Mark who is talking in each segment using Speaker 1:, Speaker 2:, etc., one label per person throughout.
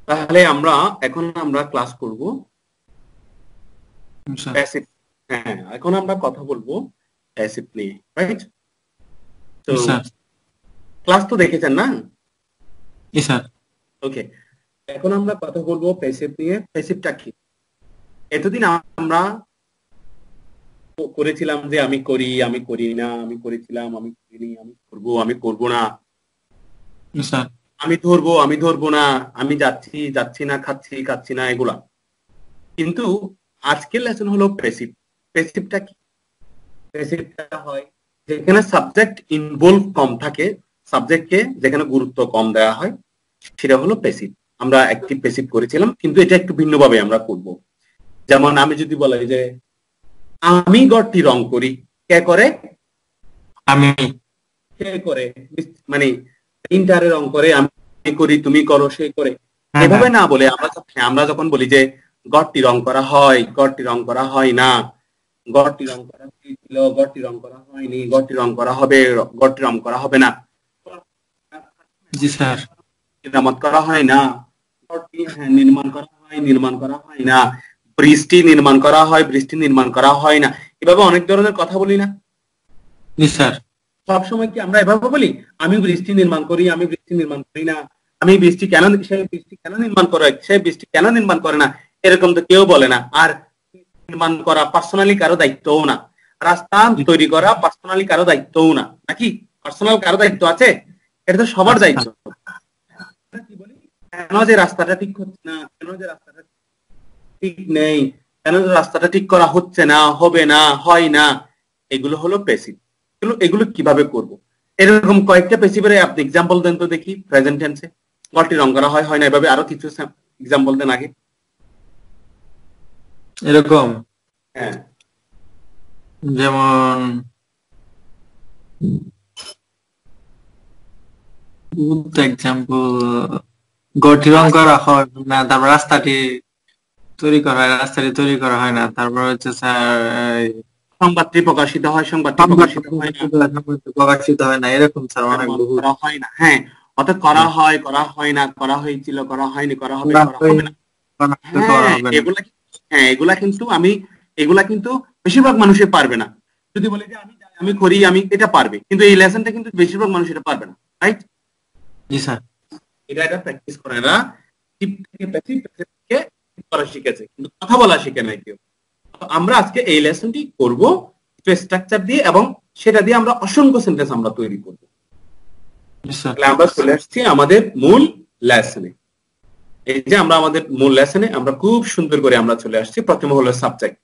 Speaker 1: তাহলে এখন আমরা ক্লাস করব প্যাসিভ। হ্যাঁ, এখন আমরা কথা বলবো প্যাসিভ নিয়ে, রাইট? তো ক্লাস তো দেখেছেন না?
Speaker 2: জি স্যার।
Speaker 1: ওকে, এখন আমরা কথা বলবো প্যাসিভ নিয়ে। প্যাসিভটা কি? এতদিন আমরা করেছিলাম যে আমি করি, আমি করি না, আমি করেছিলাম, আমি করিনি, আমি করব, আমি করব না, আমি ধরবো, আমি ধরবো না, আমি যাচ্ছি, যাচ্ছি না, খাচ্ছি, খাচ্ছি না, এগুলা। কিন্তু আজকের লেসন হলো প্যাসিভ। প্যাসিভটা কি? প্যাসিভটা হয় যেখানে সাবজেক্ট ইনভলভ কম থাকে, সাবজেক্টকে যেখানে গুরুত্ব কম দেওয়া হয়, সেটা হলো প্যাসিভ। আমরা অ্যাক্টিভ প্যাসিভ করেছিলাম, কিন্তু এটা একটু ভিন্নভাবে আমরা করব। যেমন আমি যদি বলাই যে আমি ঘরটি রং করি, কে করে?
Speaker 2: আমি।
Speaker 1: কে করে? মানে ইন্টারে রং করে, আমি করি, তুমি করো, সে করে, এভাবে না বলে আমরা যখন বলি যে ঘরটি রং করা হয়, ঘরটি রং করা হয় না, ঘরটি রং করা হয়েছিল, ঘরটি রং করা হয়নি, ঘরটি রং করা হবে, ঘরটি রং করা হবে না,
Speaker 2: জি স্যার।
Speaker 1: মেরামত করা হয় না, ঘরটি নির্মাণ করা হয়, নির্মাণ করা হয় না, বৃষ্টি নির্মাণ করা হয়, বৃষ্টি নির্মাণ করা হয় না, এভাবে অনেক ধরনের কথা বলি না?
Speaker 2: জি স্যার।
Speaker 1: সবসময় কি আমরা এভাবে বলি আমি বৃষ্টি নির্মাণ করি, আমি বৃষ্টি নির্মাণ করি না, আমি বৃষ্টি কেন, সে বৃষ্টি কেন নির্মাণ করে, সে বৃষ্টি কেন নির্মাণ করে না, এরকম তো কেউ বলে না। আর নির্মাণ করা পার্সোনালি কারো দায়িত্বও না, রাস্তা তৈরি করা পার্সোনালি কারো দায়িত্বও না, নাকি? পার্সোনাল কারো দায়িত্ব আছে? এটা তো সবার দায়িত্ব। কি বলি, কেন যে রাস্তাটা ঠিক হচ্ছে না, কেন যে রাস্তাটা ঠিক নেই, কেন যে রাস্তাটা ঠিক করা হচ্ছে না, হবে না, হয় না, এগুলো হলো প্যাসিভ। এগুলো কিভাবে করব? এরকম কয়েকটা প্যাসিভের আপনি এক্সাম্পল দেন তো দেখি, প্রেজেন্ট টেন্সে ঘরটি রং করা হয়, হয় না, এভাবে আরো কিছু এক্সাম্পল দেন আগে।
Speaker 2: এরকম
Speaker 1: হ্যাঁ,
Speaker 2: যেমন এক্সাম্পল, ঘরটি রং করা হয় না, তারপর রাস্তাটি তৈরি করা হয়, রাস্তাটি তৈরি করা হয় না, তারপর হচ্ছে স্যার
Speaker 1: সংবাদটি প্রকাশিত হয়, সংবাদটি প্রকাশিত হয় না,
Speaker 2: প্রকাশিত হয় না, এরকম স্যার অনেক বহু
Speaker 1: করা হয় না। হ্যাঁ, অর্থাৎ করা হয়, করা হয় না, করা হয়েছিল, করা হয়নি, করা হবে, করা হবে না। হ্যাঁ, এগুলা কিন্তু এগুলা কিন্তু বেশিরভাগ মানুষই পারবে না। যদি বলে যে আমি করি, আমি এটা পারবে, কিন্তু এই লেসনটা কিন্তু বেশিরভাগ মানুষ এটা পারবে না, রাইট?
Speaker 2: জি স্যার।
Speaker 1: এটা প্র্যাকটিস করে এরা টিপ থেকে প্যাসিভ থেকে করা শিখেছে, কিন্তু কথা বলা শিখে নাই কেউ। আমরা আজকে এই লেসনটি করব স্ট্রাকচার দিয়ে, এবং সেটা দিয়ে আমরা অসংখ্য সেন্টেন্স আমরা তৈরি করব। তাহলে আমরা চলে আসছি আমাদের মূল লেসনে। এই যে আমরা আমাদের মূল লেসনে আমরা খুব সুন্দর করে আমরা চলে আসছি। প্রথমে হলো সাবজেক্ট,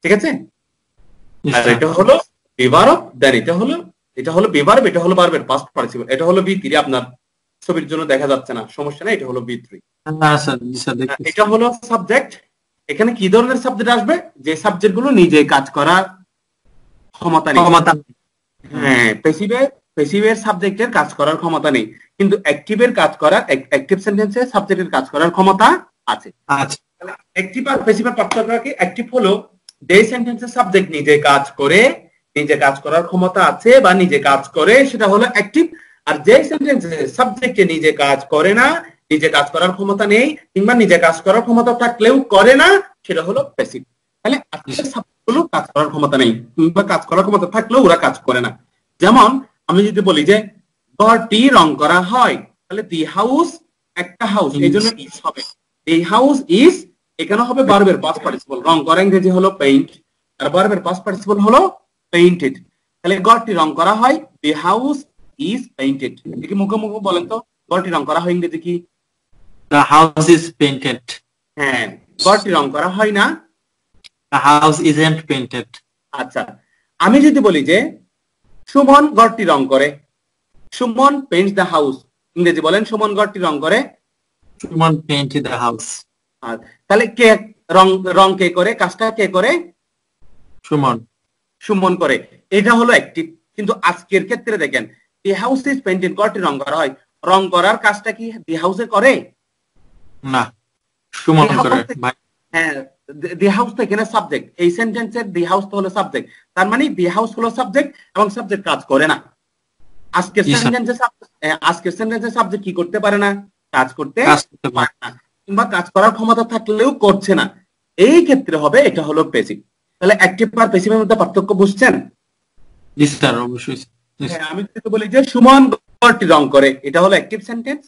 Speaker 1: ঠিক আছে? আর এটা হলো বিভারক, দেন এটা হলো বিভার্ব, এটা হলো ভার্বের পাস্ট পার্টিসিপল, এটা হলো বি3। আপনার ছবির জন্য দেখা যাচ্ছে না, সমস্যা নাই, এটা হলো বি3। এটা হলো সাবজেক্ট। এখানে কি ধরনের সাবজেক্ট আসবে? যে সাবজেক্ট গুলো নিজে কাজ করার ক্ষমতা নেই। হ্যাঁ, প্যাসিভের সাবজেক্টের কাজ করার ক্ষমতা নেই, কিন্তু অ্যাক্টিভের কাজ করার, অ্যাক্টিভ সেন্টেন্সে সাবজেক্টের কাজ করার ক্ষমতা আছে। অ্যাক্টিভ আর প্যাসিভের পার্থক্য কি? অ্যাক্টিভ হলো যে সেন্টেন্সের সাবজেক্ট নিজে কাজ করে, নিজে কাজ করার ক্ষমতা আছে বা নিজে কাজ করে, সেটা হলো অ্যাক্টিভ। আর যে সেন্টেন্সে সাবজেক্টে নিজে কাজ করে না, নিজে কাজ করার ক্ষমতা নেই, কিংবা নিজে কাজ করার ক্ষমতা থাকলেও করে না, সেটা হলো প্যাসিভ। তাহলে আজকের সাবজেক্টগুলো কাজ করার ক্ষমতা নেই, কিংবা কাজ করার ক্ষমতা থাকলেও ওরা কাজ করে না। যেমন আমি যদি বলি যে ঘরটি রং করা হয়, তাহলে দি হাউস, একটা হাউস, এই জন্য ইজ হবে, দি হাউস ইজ, এখানে হবে ভার্বের পাস্ট পার্টিসিপল। রং করা ইংরেজি হলো পেইন্ট, আর ভার্বের পাস্ট পার্টিসিপল হলো পেইন্টেড। তাহলে ঘরটি রং করা হয়, দি হাউস ইজ পেইন্টেড। দেখি মুখে মুখে বলেন তো, ঘরটি রং করা হয় ইংরেজি কি?
Speaker 2: The house is painted.
Speaker 1: হ্যাঁ, ঘরটি রং করা হয় না,
Speaker 2: The house isn't painted.
Speaker 1: আচ্ছা, আমি যদি বলি যে সুমন ঘরটি রং করে, সুমন পেইন্টস দ্য হাউস, ইংরেজি বলেন সুমন ঘরটি রং করে।
Speaker 2: Suman painted the house.
Speaker 1: তাহলে কে রং কে করে, কাজটা কে করে?
Speaker 2: সুমন।
Speaker 1: সুমন করে, এটা হলো অ্যাক্টিভ। কিন্তু আজকের ক্ষেত্রে দেখেন, দি হাউস ইজ পেইন্টেড, ঘরটি রং করা হয়, রং করার কাজটা কি দি হাউসে করে?
Speaker 2: না, সুমন করে।
Speaker 1: হ্যাঁ, দি হাউস তো এখানে সাবজেক্ট, এই সেন্টেন্সের দি হাউস তো হলো সাবজেক্ট, তার মানে দি হাউস হলো সাবজেক্ট, এবং সাবজেক্ট কাজ করে না। আজকের সেন্টেন্সে সাবজেক্ট কি করতে পারে না? কাজ করতে পারে না। কিংবা কাজ করার ক্ষমতা থাকলেও করছে না, এই ক্ষেত্রে হবে এটা হলো প্যাসিভ। তাহলে অ্যাক্টিভ আর প্যাসিভের মধ্যে পার্থক্য বুঝছেন?
Speaker 2: জি স্যার, অবশ্যই।
Speaker 1: হ্যাঁ, আমি যদি বলি যে সুমন ঘরটি রং করে, এটা হলো অ্যাক্টিভ সেন্টেন্স।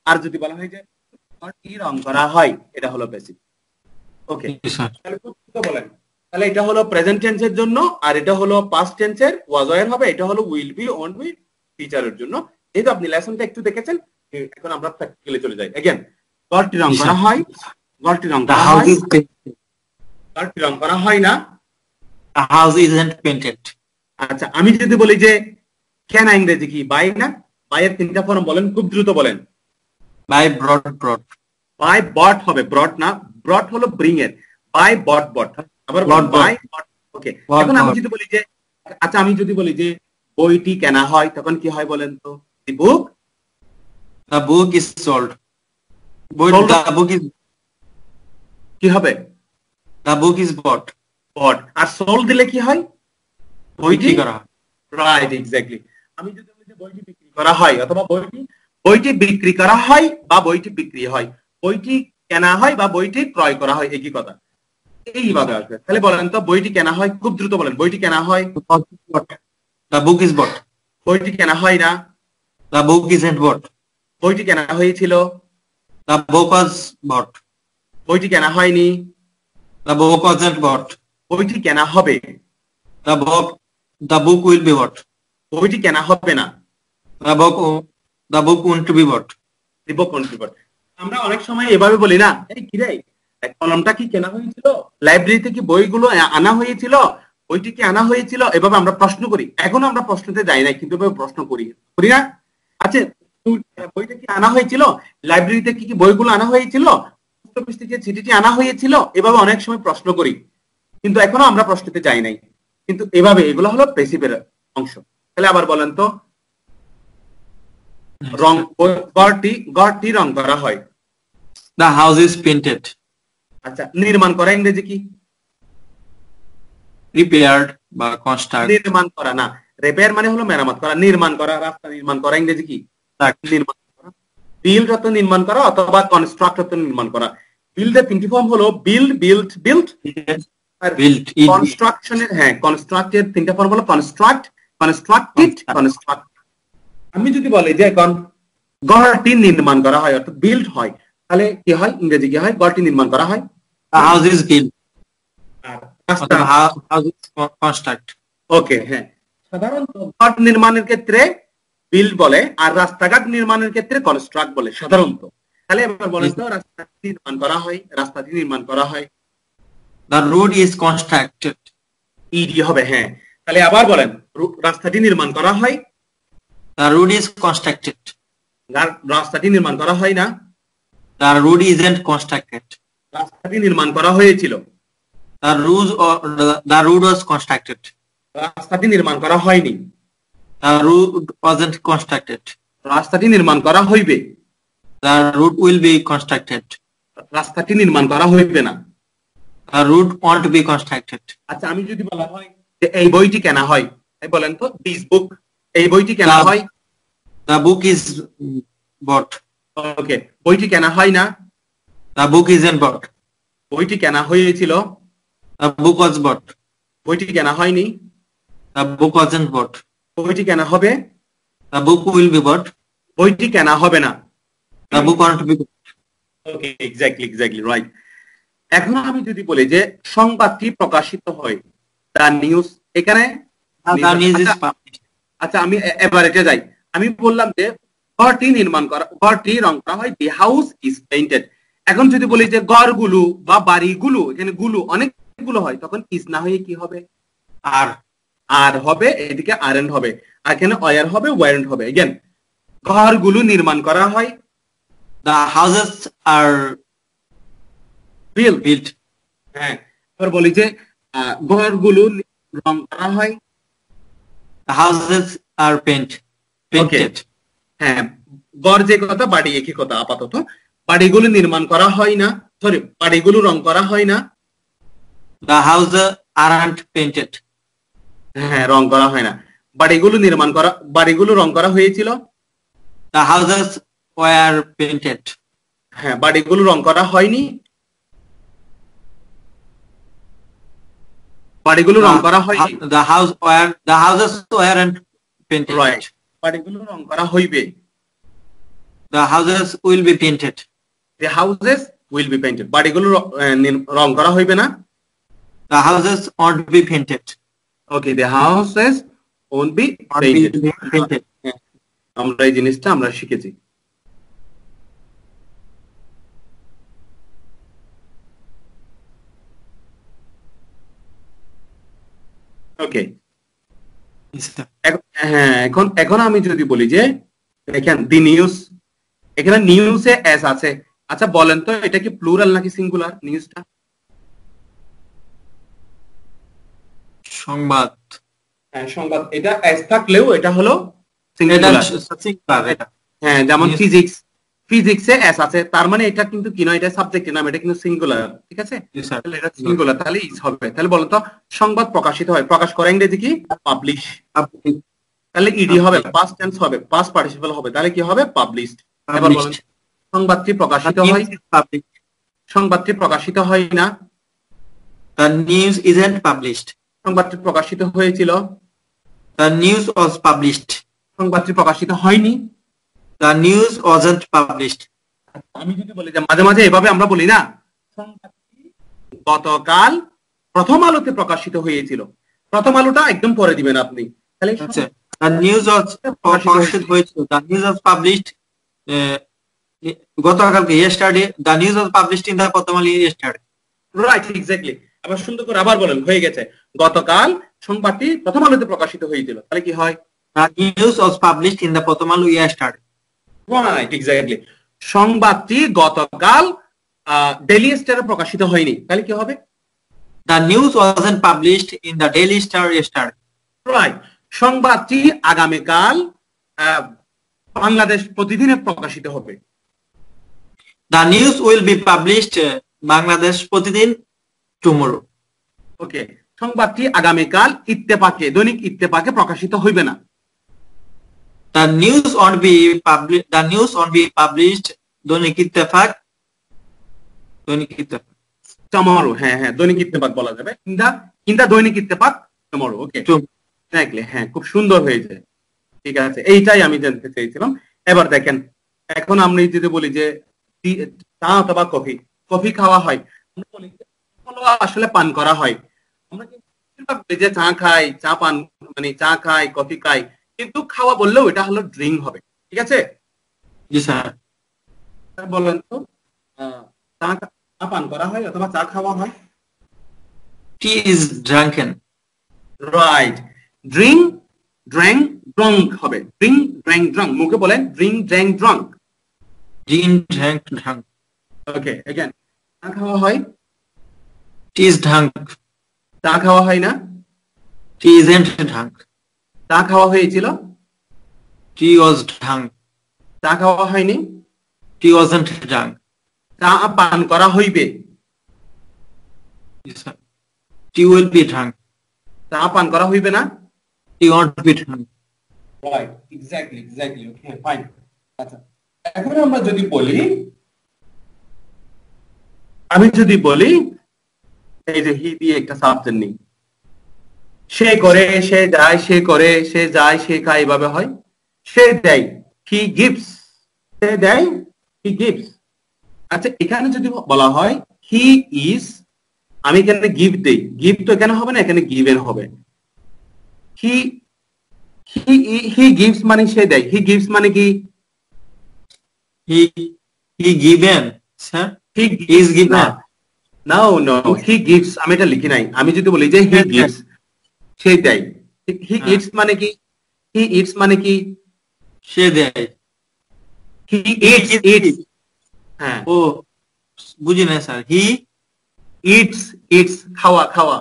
Speaker 1: আর যদি বলা হয় যে ঘরটি রং করা হয়, এটা হলো প্যাসিভ। ওকে, তাহলে বলেন, তাহলে এটা হলো প্রেজেন্ট টেন্সের জন্য, আর এটা হলো পাস্ট টেন্সের ওয়াজ ওয়ার হবে, এটা হলো উইল বি, ওন্ট বি, ফিউচারের জন্য। যেহেতু আপনি লেসনটা একটু দেখেছেন, এখন আমরা প্র্যাকটিক্যালি চলে যাই। अगेन, ঘরটি রং করা হয়, ঘরটি রং করা হয়, ঘরটি রং করা হয় না,
Speaker 2: The house isn't painted.
Speaker 1: আচ্ছা, আমি যদি বলি যে কেন ইংরেজি কি? বাই না? বাইয়ের তিনটা ফর্ম বলেন, খুব দ্রুত বলেন।
Speaker 2: By brought.
Speaker 1: বাই বট হবে, ব্রট না, ব্রট হলো ব্রিং এর, বাই বট বট, আবার বাই বট। ওকে, এখন আমি যদি বলি যে, আচ্ছা আমি যদি বলি যে বইটি কেনা হয়, তখন কি হয় বলেন তো? দি বুক,
Speaker 2: The book is sold. The book is,
Speaker 1: কি হবে?
Speaker 2: the book is bought.
Speaker 1: But. আর সোল্ড দিলে কি হয়? বইটি
Speaker 2: করা হয়।
Speaker 1: Right, exactly. আমি যদি বলি যে বইটি বিক্রি করা হয়, অথবা বইটি বিক্রি করা হয় বা বইটি বিক্রি হয়, বইটি কেনা হয় বা বইটি ক্রয় করা হয়, একই কথা, এইভাবে আসবে। তাহলে বলেন তো, বইটি কেনা হয়, খুব দ্রুত বলেন, বইটি কেনা হয়।
Speaker 2: The book is bought.
Speaker 1: বইটি কেনা হয় না।
Speaker 2: The book isn't bought.
Speaker 1: বইটি কেনা হয়েছিল।
Speaker 2: The book was bought.
Speaker 1: বইটি কেনা হয়নি।
Speaker 2: The book wasn't bought.
Speaker 1: বইটি কেনা হবে।
Speaker 2: The book will be bought.
Speaker 1: বইটি কেনা হবে না।
Speaker 2: The book won't be bought.
Speaker 1: The book won't be bought. আমরা অনেক সময় এভাবে বলি না, এই কি রে, কলমটা কি কেনা হয়েছিল, লাইব্রেরিতে কি বইগুলো আনা হয়েছিল, বইটি কি আনা হয়েছিল, এভাবে আমরা প্রশ্ন করি। এখনো আমরা প্রশ্নতে যাই না, কিন্তু এভাবে প্রশ্ন করি না? আচ্ছা, বইটা কি আনা হয়েছিল, লাইব্রেরিতে কি কি বইগুলো আনা হয়েছিল, পোস্ট অফিস থেকে চিঠিটি আনা হয়েছিল, এভাবে অনেক সময় প্রশ্ন করি, কিন্তু এখনো আমরা প্রশ্নতে যাই নাই। কিন্তু এভাবে এগুলো হলো প্যাসিভের অংশ। তাহলে আবার বলেন তো, রং, ঘরটি রং করা হয়।
Speaker 2: The house is painted.
Speaker 1: আচ্ছা, নির্মাণ করা ইংরেজি কি?
Speaker 2: Repaired বা construct.
Speaker 1: নির্মাণ করা না, রিপেয়ার মানে হলো মেরামত করা। নির্মাণ করা, রাস্তা নির্মাণ করা ইংরেজি কি? নির্মাণ করা। বিল্ড অর্থ নির্মাণ করা, অথবা কনস্ট্রাক্ট অর্থ নির্মাণ করা। বিল্ডের তিনটি ফর্ম হলো বিল্ড, বিল্ট, আর কনস্ট্রাকশনের, হ্যাঁ, কনস্ট্রাক্টের তিনটা ফর্ম হলো কনস্ট্রাক্ট, কনস্ট্রাক্টেড, কনস্ট্রাক্ট। আমি যদি বলি যে এখন ঘরটি নির্মাণ করা হয়, অর্থাৎ বিল্ড হয়, তাহলে কি হয় ইংরেজি কি হয়? ঘরটি নির্মাণ করা হয়।
Speaker 2: The house is built.
Speaker 1: R
Speaker 2: house is construct.
Speaker 1: ওকে, হ্যাঁ, সাধারণত ঘর নির্মাণের ক্ষেত্রে বিল্ড বলে, আর রাস্তাঘাট নির্মাণের ক্ষেত্রে কনস্ট্রাক্ট বলে সাধারণত। তাহলে এবার বলেন তো, রাস্তাটি নির্মাণ করা হয়, রাস্তাটি নির্মাণ করা হয়।
Speaker 2: The road is constructed.
Speaker 1: ইডি হবে, হ্যাঁ। তাহলে আবার বলেন, রাস্তাটি নির্মাণ করা হয়।
Speaker 2: The road is constructed.
Speaker 1: রাস্তাটি নির্মাণ করা হয় না।
Speaker 2: The road isn't constructed.
Speaker 1: রাস্তাটি নির্মাণ করা হয়েছিল।
Speaker 2: The road was constructed.
Speaker 1: রাস্তাটি নির্মাণ করা হয়নি।
Speaker 2: The road wasn't constructed.
Speaker 1: রাস্তাটি নির্মাণ করা হইবে।
Speaker 2: The road will be constructed.
Speaker 1: রাস্তাটি নির্মাণ করা হইবে না।
Speaker 2: The road won't be constructed.
Speaker 1: আচ্ছা, আমি যদি বলা হয় যে এই বইটি কেনা হয়, বলেন তো, দিস বুক, এই বইটি কেনা হয়।
Speaker 2: The book is bought.
Speaker 1: ওকে, বইটি কেনা হয় না।
Speaker 2: The book isn't bought.
Speaker 1: বইটি কেনা হয়েছিল।
Speaker 2: The book was bought.
Speaker 1: বইটি কেনা হয়নি।
Speaker 2: The book wasn't bought.
Speaker 1: বইটি কেনা হবে।
Speaker 2: The book will be bought.
Speaker 1: বইটি কেনা হবে না।
Speaker 2: The book won't be bought.
Speaker 1: Okay, exactly right. এখন আমি যদি বলি যে সংবাদটি প্রকাশিত হয়, দ্য নিউজ, এখানে আচ্ছা আমি এবার এটা যাই। আমি বললাম যে ঘরটি নির্মাণ করা, ঘরটি রং করা হয়, দি হাউস ইজ পেইন্টেড। এখন যদি বলি যে ঘরগুলো বা বাড়িগুলো, এখানে গুলো অনেকগুলো হয়, তখন ইজ না হয়ে কি হবে? আর হবে, এদিকে আরএন্ড হবে, আর এখানে ওয়ার হবে, ওয়ারেন্ট হবে। अगेन, ঘরগুলো নির্মাণ করা হয়।
Speaker 2: The houses are built.
Speaker 1: হ্যাঁ, এবার বলি যে ঘরগুলো রং করা হয়।
Speaker 2: The houses are painted.
Speaker 1: হ্যাঁ, ঘর যে কথা, বাড়ি একই কথা আপাতত। বাড়িগুলো নির্মাণ করা হয় না, সরি, বাড়িগুলো রং করা হয় না।
Speaker 2: The houses aren't painted.
Speaker 1: হ্যাঁ, রং করা হয় না। বাড়িগুলো নির্মাণ করা, বাড়িগুলো রং করা হয়েছিল।
Speaker 2: The houses were painted.
Speaker 1: হ্যাঁ, বাড়িগুলো রং করা হয়নি, বাড়িগুলো রং করা হয়নি।
Speaker 2: The houses weren't painted.
Speaker 1: Right, বাড়িগুলো রং করা হইবে।
Speaker 2: The houses will be painted.
Speaker 1: The houses will be painted. বাড়িগুলো রং করা হইবে না?
Speaker 2: The houses won't be painted.
Speaker 1: Okay, the houses won't be painted. আমরা এই জিনিসটা আমরা শিখেছি। ওকে, হ্যাঁ, এখন আমি যদি বলি যে দেখেন দি নিউজ, এখানে নিউজে এস আছে। আচ্ছা বলেন তো এটা কি প্লুরাল নাকি সিঙ্গুলার নিউজটা?
Speaker 2: সংবাদ।
Speaker 1: হ্যাঁ, সংবাদ। এটা এস থাকলেও এটা হলো সিঙ্গুলার। হ্যাঁ, যেমন ফিজিক্স, ফিজিক্সে এস আছে, তার মানে এটা কিন্তু কি নয়, এটা সাবজেক্টের নাম, এটা কিন্তু সিঙ্গুলার। ঠিক আছে, তাহলে এটা সিঙ্গুলার, তাহলে ইজ হবে। তাহলে বলেন তো সংবাদ প্রকাশিত হয়, প্রকাশ করে ইংরেজি কি? পাবলিশ। তাহলে ইডি হবে, পাস্ট টেন্স হবে, পাস্ট পার্টিসিপল হবে, তাহলে কি হবে? পাবলিশড। এবার বলেন সংবাদটি প্রকাশিত হয়, সংবাদটি প্রকাশিত হয় না?
Speaker 2: The news isn't published.
Speaker 1: সংবাদটি প্রকাশিত হয়েছিল?
Speaker 2: The news was published.
Speaker 1: সংবাদটি প্রকাশিত হয়নি?
Speaker 2: The news wasn't published.
Speaker 1: আমি যদি বলি যে মাঝে মাঝে এভাবে আমরা বলি না, সংবাদটি গতকাল প্রথম আলোতে প্রকাশিত হয়েছিল, প্রথম আলোটা একদম পরে দিবেন আপনি। তাহলে
Speaker 2: the news was প্রকাশিত হয়েছিল, the news was published গতকালকে, yesterday the news was published in the প্রথম আলো yesterday.
Speaker 1: Right, exactly. আবার সুন্দর করে আবার বলেন, হয়ে গেছে গতকাল সংবাদটি প্রথম আলোতে প্রকাশিত হয়েছিল, তাহলে কি হয়?
Speaker 2: The news was published in the প্রথম আলো yesterday.
Speaker 1: Right, exactly. সংবাদটি গতকাল ডেইলি স্টারে প্রকাশিত হয়নি, তাহলে কি হবে?
Speaker 2: The news wasn't published in the Daily Star yesterday.
Speaker 1: Right. সংবাদটি আগামীকাল বাংলাদেশ প্রতিদিনে প্রকাশিত হবে।
Speaker 2: The news will be published Bangladesh প্রতিদিন tomorrow.
Speaker 1: ওকে, সংবাদটি আগামীকাল ইত্তেফাকে, দৈনিক ইত্তেফাকে প্রকাশিত হইবে না।
Speaker 2: The news won't be published. The news won't be published দৈনিক ইত্তেফাক, দৈনিক ইত্তেফাক
Speaker 1: tomorrow। হ্যাঁ হ্যাঁ, দৈনিক ইত্তেফাক বলা যাবে, কিন্তু দৈনিক ইত্তেফাক tomorrow। ওকে, এক্স্যাক্টলি। হ্যাঁ, খুব সুন্দর হয়েছে। ঠিক আছে, এইটাই আমি জানতে চাইছিলাম। এবার দেখেন, এখন আমি যদি বলি যে চা অথবা কফি, কফি খাওয়া হয়, আমরা বলি আসলে পান করা হয়। আমরা কিন্তু যে চা খাই, চা পান মানে চা খাই, কফি খাই, কিন্তু খাওয়া বললেও এটা হলো ড্রিঙ্ক হবে। ঠিক আছে?
Speaker 2: জি স্যার।
Speaker 1: বলেন তো চা পান করা হয় অথবা চা খাওয়া হয়?
Speaker 2: Tea is drunken.
Speaker 1: Right, drink, drank, drunk হবে। Drink, drank, drunk. মুখে বলেন drink, drank, drunk.
Speaker 2: Drink, drank, drunk.
Speaker 1: Okay, again চা খাওয়া হয়?
Speaker 2: Tea is drunk.
Speaker 1: চা খাওয়া হয় না?
Speaker 2: Tea isn't drunk.
Speaker 1: চা খাওয়া হয়েছিল?
Speaker 2: Tea was drunk.
Speaker 1: চা খাওয়া হয়নি?
Speaker 2: Tea wasn't drunk.
Speaker 1: চা পান করা হইবে?
Speaker 2: Yes, sir. Tea will be drunk.
Speaker 1: চা পান করা হইবে না?
Speaker 2: Tea won't be drunk.
Speaker 1: Right, exactly, exactly. Okay, fine. আচ্ছা, এখন আমরা যদি বলি, আমি যদি বলি এই যে হি দিয়ে একটা সাবজেক্ট নেই, সে করে, সে যায়, সে করে, সে যায়, সে খায়, এইভাবে হয়। সে দেয়, হি গিভস, সে দেয়, হি গিভস। আচ্ছা, এখানে যদি বলা হয় হি ইজ, আমি এখানে গিভ দেই, গিভ তো এখানে হবে না, এখানে গিভেন হবে। হি গিভস মানে সে দেয়, হি গিভস মানে কি?
Speaker 2: He given, sir.
Speaker 1: He
Speaker 2: is given.
Speaker 1: No, he gives, আমি এটা লিখি নাই। আমি যদি বলি যে হি গিভস, সে দেয়, হি ইটস মানে কি? হি ইটস মানে কি?
Speaker 2: সে দেয়।
Speaker 1: হি ইটস, হ্যাঁ,
Speaker 2: ও বুঝি না স্যার। হি
Speaker 1: ইটস, খাওয়া, খাওয়া,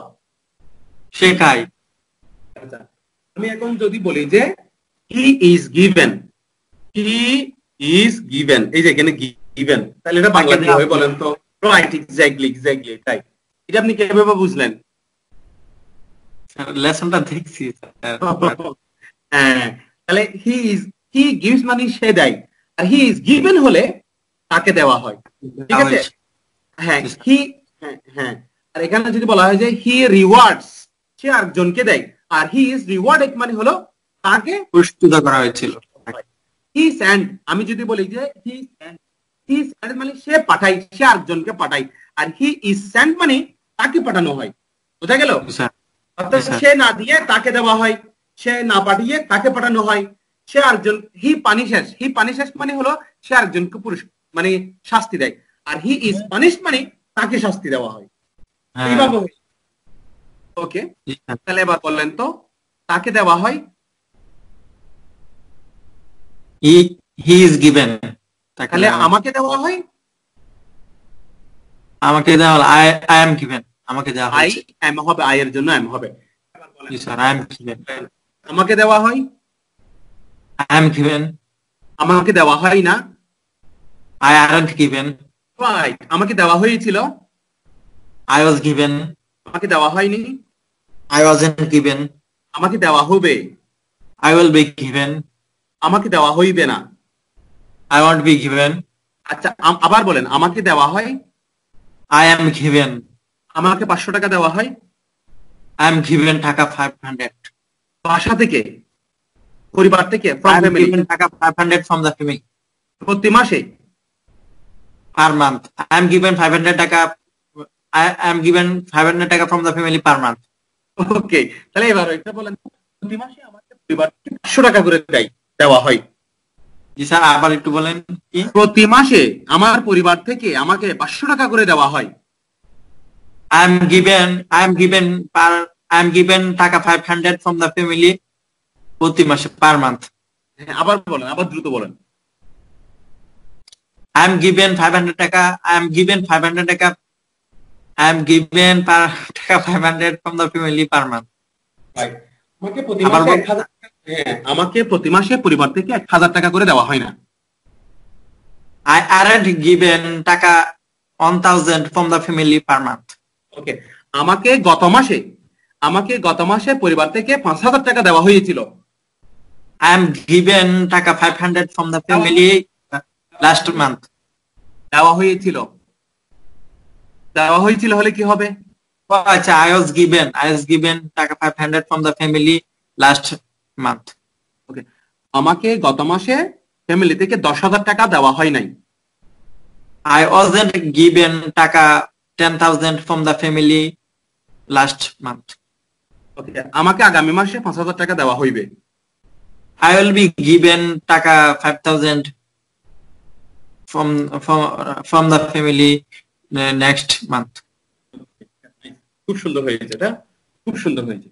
Speaker 2: সে খায়।
Speaker 1: আচ্ছা, আমি এখন যদি বলি যে he is given, he is given, এই যে এখানে গিভেন, তাহলে এটা বাংলা কি হবে বলেন তো? রাইট, এক্স্যাক্টলি, এক্স্যাক্টলি তাই। এটা আপনি কিভাবে বুঝলেন?
Speaker 2: স্যার লেসনটা দেখছি স্যার।
Speaker 1: হ্যাঁ, তাহলে হি গিভস মানে সে দেয়, আর হি ইজ গিভেন হলে তাকে দেওয়া হয়, ঠিক আছে? হ্যাঁ হি, হ্যাঁ হ্যাঁ। আর এখানে যদি বলা হয় যে হি রিওয়ার্ডস, সে আরেকজনকে দেয়, আর হি ইজ রিওয়ার্ডেড মানে হলো তাকে
Speaker 2: পুরস্কৃত করা হয়েছিল।
Speaker 1: হি সেন্ড, আমি যদি বলি যে হি সেন্ড, হি সেন্ড মানে সে পাঠায়, সে আরেকজনকে পাঠায়, আর হি ইজ সেন্ড মানে তাকে পাঠানো হয়। বোঝা গেল?
Speaker 2: স্যার
Speaker 1: অর্থাৎ সে না দিয়ে তাকে দেওয়া হয়, সে না পাঠিয়ে তাকে পাঠানো হয়, সে আরেকজন, হি পানিশেস, হি পানিশেস মানে হলো সে আরেকজনকে মানে শাস্তি দেয়, আর হি ইজ পানিশ মানে তাকে শাস্তি দেওয়া হয়। এইভাবে। ওকে, তাহলে এবার বললেন তো তাকে দেওয়া হয়
Speaker 2: হি ইজ গিভেন,
Speaker 1: তাহলে আমাকে দেওয়া হয়
Speaker 2: আমাকে দেওয়া হলো আই এম গিভেন, আমাকে দেওয়া
Speaker 1: আই
Speaker 2: হয়েছে।
Speaker 1: এম হবে, আই এর জন্য এম হবে।
Speaker 2: জি স্যার, আই এম গিভেন।
Speaker 1: আমাকে দেওয়া হয়
Speaker 2: আই এম গিভেন।
Speaker 1: আমাকে দেওয়া হয় না
Speaker 2: আই আরন্ট গিভেন।
Speaker 1: রাইট, আমাকে দেওয়া হয়েছিল
Speaker 2: আই ওয়াজ গিভেন।
Speaker 1: আমাকে দেওয়া হয়নি
Speaker 2: আই ওয়াজন্ট গিভেন।
Speaker 1: আমাকে দেওয়া হবে
Speaker 2: আই উইল বি গিভেন।
Speaker 1: আমাকে দেওয়া হইবে না।
Speaker 2: I want be given.
Speaker 1: আচ্ছা আবার বলেন, আমাকে দেওয়া হয়
Speaker 2: আই এম গিভেন।
Speaker 1: আমাকে 500 টাকা দেওয়া হয়
Speaker 2: আই এম গিভেন টাকা 500।
Speaker 1: বাসা থেকে, পরিবার থেকে,
Speaker 2: I
Speaker 1: from
Speaker 2: am
Speaker 1: family,
Speaker 2: given টাকা 500 ফ্রম দ্য ফ্যামিলি।
Speaker 1: প্রতি মাসে,
Speaker 2: per month. I am given 500 টাকা। আই এম গিভেন 500 টাকা from the family per month.
Speaker 1: Okay, তাহলে এবার এটা বলেন, প্রতি মাসে আমাকে পরিবার থেকে 500 টাকা করে দেওয়া হয়।
Speaker 2: জি স্যার, আবার একটু বলেন। কি?
Speaker 1: প্রতি মাসে আমার পরিবার থেকে আমাকে 500 টাকা করে দেওয়া হয়।
Speaker 2: I am given টাকা 500 from the family প্রতি মাসে, পার মান্থ।
Speaker 1: আবার বলেন, আবার দ্রুত বলেন।
Speaker 2: I am given 500 টাকা, I am given 500 টাকা, I am given টাকা 500 from the family per month.
Speaker 1: আমাকে প্রতি মাসে 1000, হ্যাঁ আমাকে প্রতি মাসে পরিবার থেকে 1000 টাকা করে দেওয়া হয় না।
Speaker 2: I aren't given টাকা 1000 from the family per month.
Speaker 1: ওকে, আমাকে গত মাসে পরিবার থেকে 5000 টাকা দেওয়া হয়েছিল।
Speaker 2: I am given টাকা 500 from the family last month.
Speaker 1: দেওয়া হয়েছিল হলে কি হবে?
Speaker 2: আচ্ছা, I was given টাকা 500 from the family last month.
Speaker 1: ওকে, আমাকে গত মাসে ফ্যামিলি থেকে 10,000 টাকা দেওয়া হয় নাই।
Speaker 2: I wasn't given টাকা 10,000 from the family last month.
Speaker 1: ওকে, আমাকে আগামী মাসে 5,000 টাকা দেওয়া হইবে।
Speaker 2: I will be given টাকা 5,000 from the family next month.
Speaker 1: খুব সুন্দর হয়েছে, এটা খুব সুন্দর হয়েছে।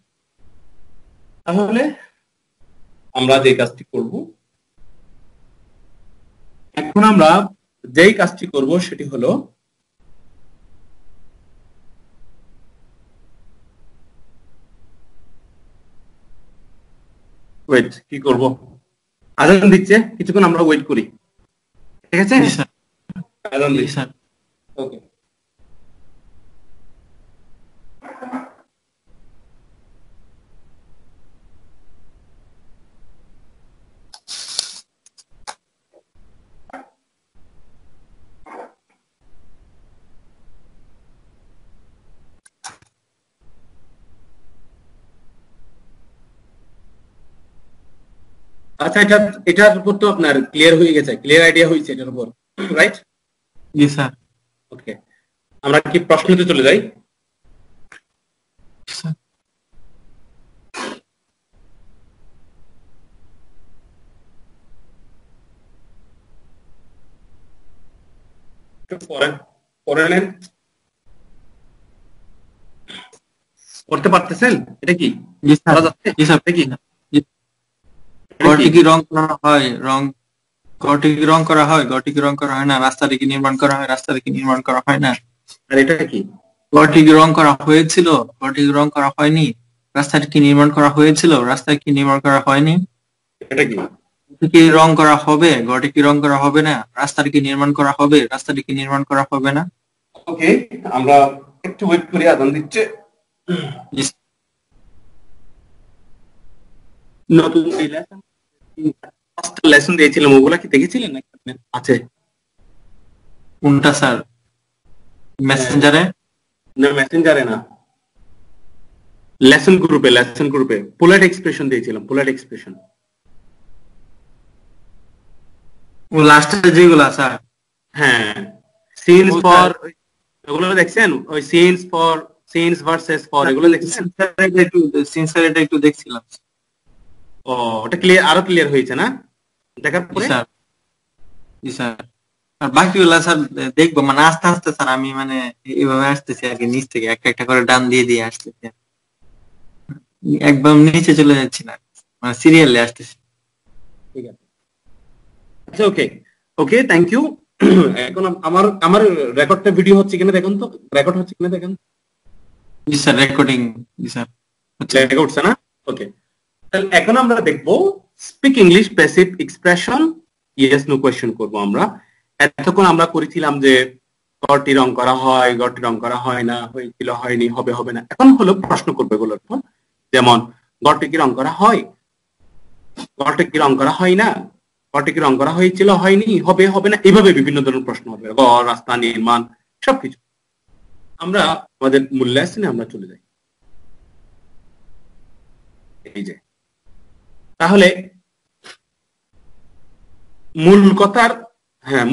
Speaker 1: তাহলে আমরা যে কাজটি করব, এখন আমরা যেই কাজটি করব সেটি হলো ওয়েট, কি করব, আজান দিচ্ছে, কিছুক্ষণ আমরা ওয়েট করি, ঠিক আছে? আজান দিচ্ছে। ওকে, আচ্ছা এটার উপর তো আপনার ক্লিয়ার হয়ে গেছে, ক্লিয়ার আইডিয়া হয়েছে এটার উপর, রাইট?
Speaker 2: জি স্যার।
Speaker 1: ওকে, আমরা কি প্রশ্নতে চলে যাই? পড়ে নেন, করতে পারতেছেন? এটা কি
Speaker 2: জি স্যার। জি স্যার।
Speaker 1: কি
Speaker 2: ঘরটি কি রং করা হয়? ঘরটি কি রং করা হয়? ঘরটি কি রং করা হয় না? রাস্তাটি কি নির্মাণ করা হয়? রাস্তাটি কি নির্মাণ করা হয় না?
Speaker 1: আর এটা কি?
Speaker 2: ঘরটি কি রং করা হয়েছিল? ঘরটি কি রং করা হয়নি? রাস্তাটি কি নির্মাণ করা হয়েছিল? রাস্তা কি নির্মাণ করা হয়নি?
Speaker 1: এটা কি?
Speaker 2: কি রং করা হবে? ঘরটি কি রং করা হবে না? রাস্তাটি কি নির্মাণ করা হবে? রাস্তাটি কি নির্মাণ করা হবে না?
Speaker 1: ওকে, আমরা একটু ওয়েট করি, আদান দিচ্ছে। নতুন লেসন দিয়েছিলাম, ওগুলা কি দেখেছিলেন নাকি আছে?
Speaker 2: কোনটা স্যার? মেসেঞ্জারে?
Speaker 1: না মেসেঞ্জারে না, লেসন গ্রুপে পোলাইট এক্সপ্রেশন দিয়েছিলাম, পোলাইট এক্সপ্রেশন।
Speaker 2: ও লাস্টে যেগুলা স্যার?
Speaker 1: হ্যাঁ, সিনস ফর, এগুলো দেখছেন? ওই সিনস ভার্সেস ফর, এগুলো দেখছেন?
Speaker 2: সিনসারিটি একটু দেখছিলাম।
Speaker 1: ও, ওটা ক্লিয়ার, আরো ক্লিয়ার হয়েছে না দেখার পরে?
Speaker 2: স্যার জি স্যার। আর বাকিগুলা স্যার দেখবো, মানে আস্তে আস্তে স্যার, আমি মানে এইভাবে আসতেছি আর কি, নিচ থেকে একটা একটা করে ডান দিয়ে দিয়ে আসতেছি, একদম নিচে চলে যাচ্ছি না, মানে সিরিয়ালে আসতেছি।
Speaker 1: ঠিক আছে, আচ্ছা, ওকে ওকে, থ্যাংক ইউ। এখন আমার রেকর্ডটা ভিডিও হচ্ছে কিনা দেখুন তো, রেকর্ড হচ্ছে কিনা দেখেন।
Speaker 2: জি স্যার, রেকর্ডিং। জি স্যার,
Speaker 1: লেখা উঠছে না? ওকে, তাহলে এখন আমরা দেখবো speak English passive expression, yes no question করবো আমরা। এতক্ষণ আমরা করেছিলাম যে গড়টি রং করা হয়, গড়টি রং করা হয় না, হয়েছিল, হয়নি, হবে, হবে না। এখন হলো প্রশ্ন করবে এগুলোর পর, যেমন গড়টি কি রং করা হয়, গড়টি কি রং করা হয় না, গড়টি কি রং করা হয়েছিল, হয়নি, হবে, হবে না, এইভাবে বিভিন্ন ধরনের প্রশ্ন হবে, গড়, রাস্তা, নির্মাণ, সবকিছু। আমরা আমাদের মূল্যায়নে আমরা চলে যাই। এই যে, তাহলে